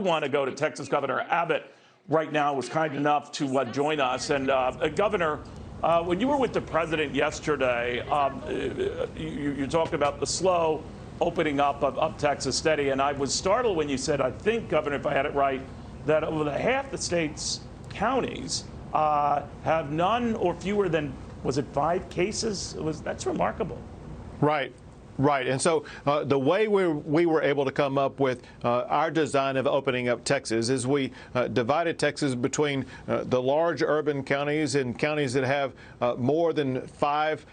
want to go to Texas. Governor Abbott right now was kind enough to join us. And Governor, when you were with the president yesterday, you talked about the slow opening up of Texas steady. And I was startled when you said, I think, Governor, if I had it right, that over half the state's counties have none or fewer than, was it 5 cases? That's remarkable. Right. Right. And so the way we were able to come up with our design of opening up Texas is we divided Texas between the large urban counties and counties that have more than 5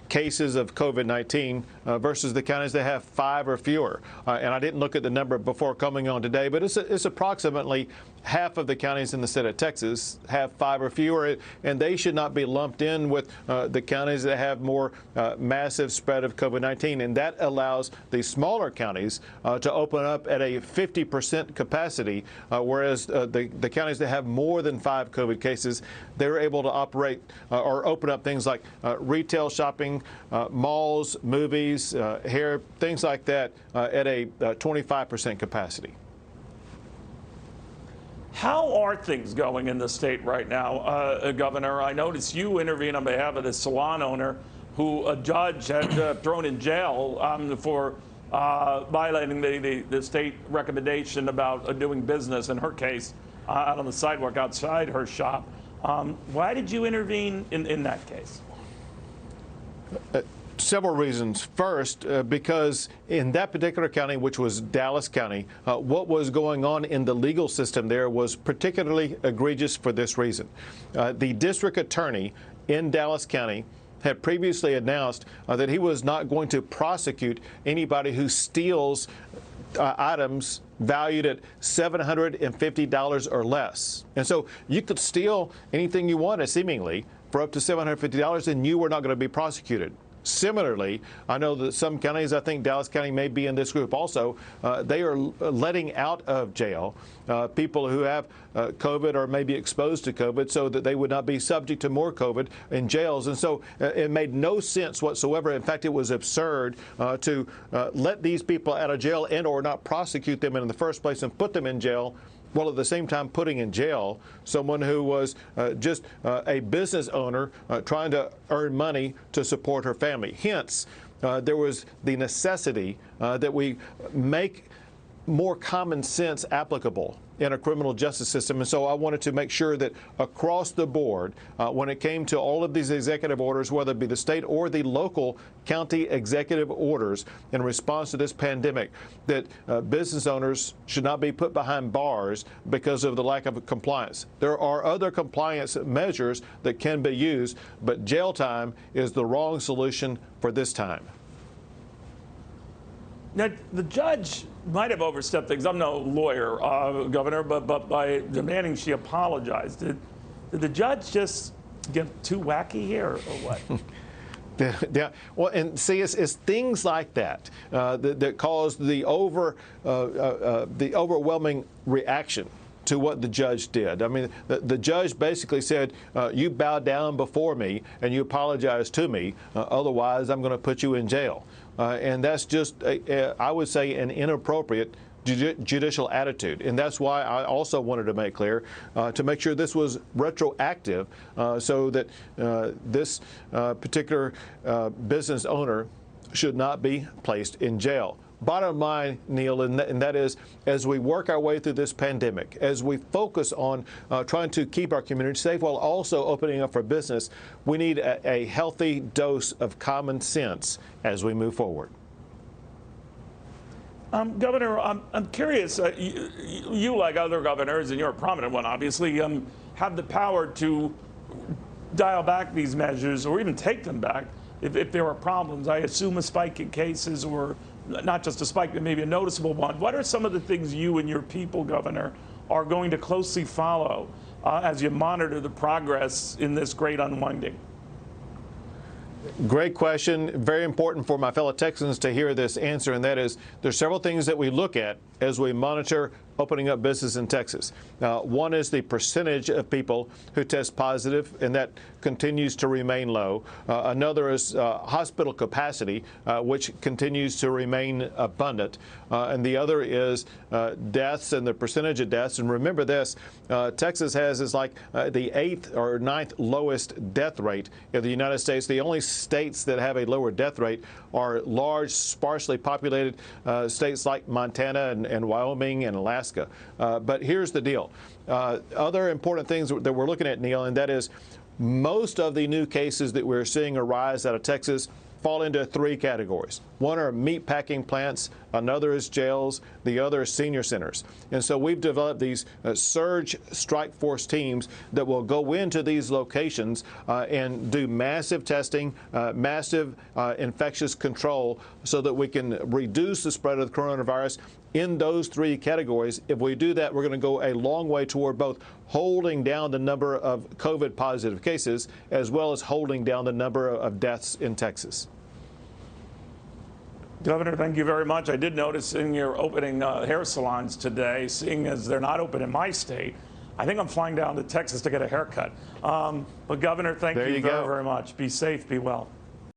cases of COVID-19 versus the counties that have 5 or fewer. And I didn't look at the number before coming on today, but it's approximately half of the counties in the state of Texas have 5 or fewer, and they should not be lumped in with the counties that have more massive spread of COVID-19. And that allows the smaller counties to open up at a 50% capacity, whereas the counties that have more than 5 COVID cases, they're able to operate or open up things like retail shopping, malls, movies, hair, things like that at a 25% capacity. How are things going in the state right now, Governor? I noticed you intervene on behalf of the salon owner who a judge had thrown in jail for violating the state recommendation about doing business, in her case, out on the sidewalk outside her shop. Why did you intervene in that case? Several reasons. First, because in that particular county, which was Dallas County, what was going on in the legal system there was particularly egregious for this reason. The district attorney in Dallas County had previously announced that he was not going to prosecute anybody who steals items valued at $750 or less. And so you could steal anything you wanted, seemingly, for up to $750, and you were not going to be prosecuted. Similarly, I know that some counties, I think Dallas County may be in this group also, they are letting out of jail people who have COVID or may be exposed to COVID so that they would not be subject to more COVID in jails. And so it made no sense whatsoever. In fact, it was absurd to let these people out of jail and or not prosecute them in the first place and put them in jail, while at the same time putting in jail someone who was just a business owner trying to earn money to support her family. Hence, there was the necessity that we make more common sense applicable in a criminal justice system. And so I wanted to make sure that across the board, when it came to all of these executive orders, whether it be the state or the local county executive orders in response to this pandemic, that business owners should not be put behind bars because of the lack of compliance. There are other compliance measures that can be used, but jail time is the wrong solution for this time. Now, the judge might have overstepped things. I'm no lawyer, Governor, but by demanding she apologize, did the judge just get too wacky here or what? Yeah, well, and see, it's things like that that caused the overwhelming reaction to what the judge did. I mean, the judge basically said, you bow down before me and you apologize to me, otherwise I'm going to put you in jail. And that's just, I would say, an inappropriate judicial attitude. And that's why I also wanted to make clear, to make sure this was retroactive, so that this particular business owner should not be placed in jail. Bottom line, Neil, and that is, as we work our way through this pandemic, as we focus on trying to keep our community safe while also opening up for business, we need a healthy dose of common sense as we move forward. Governor, I'm curious, you, like other governors, and you're a prominent one, obviously, have the power to dial back these measures or even take them back if there are problems. I assume a spike in cases, or not just a spike, but maybe a noticeable one. What are some of the things you and your people, Governor, are going to closely follow as you monitor the progress in this great unwinding? Great question. Very important for my fellow Texans to hear this answer, and that is, there's several things that we look at as we monitor opening up business in Texas. One is the percentage of people who test positive, and that continues to remain low. Another is hospital capacity, which continues to remain abundant. And the other is deaths and the percentage of deaths. And remember this, Texas is like the 8th or 9th lowest death rate in the United States. The only states that have a lower death rate are large, sparsely populated states like Montana and Wyoming and Alaska. But here's the deal. Other important things that we're looking at, Neil, and that is most of the new cases that we're seeing arise out of Texas fall into 3 categories. One are meat packing plants, another is jails, the other is senior centers. And so we've developed these surge strike force teams that will go into these locations and do massive testing, massive infectious control so that we can reduce the spread of the coronavirus in those 3 categories. If we do that, we're going to go a long way toward both holding down the number of COVID positive cases as well as holding down the number of deaths in Texas. Governor, thank you very much. I did notice in your opening hair salons today, seeing as they're not open in my state, I think I'm flying down to Texas to get a haircut. But Governor, thank you very, very much. Be safe, be well.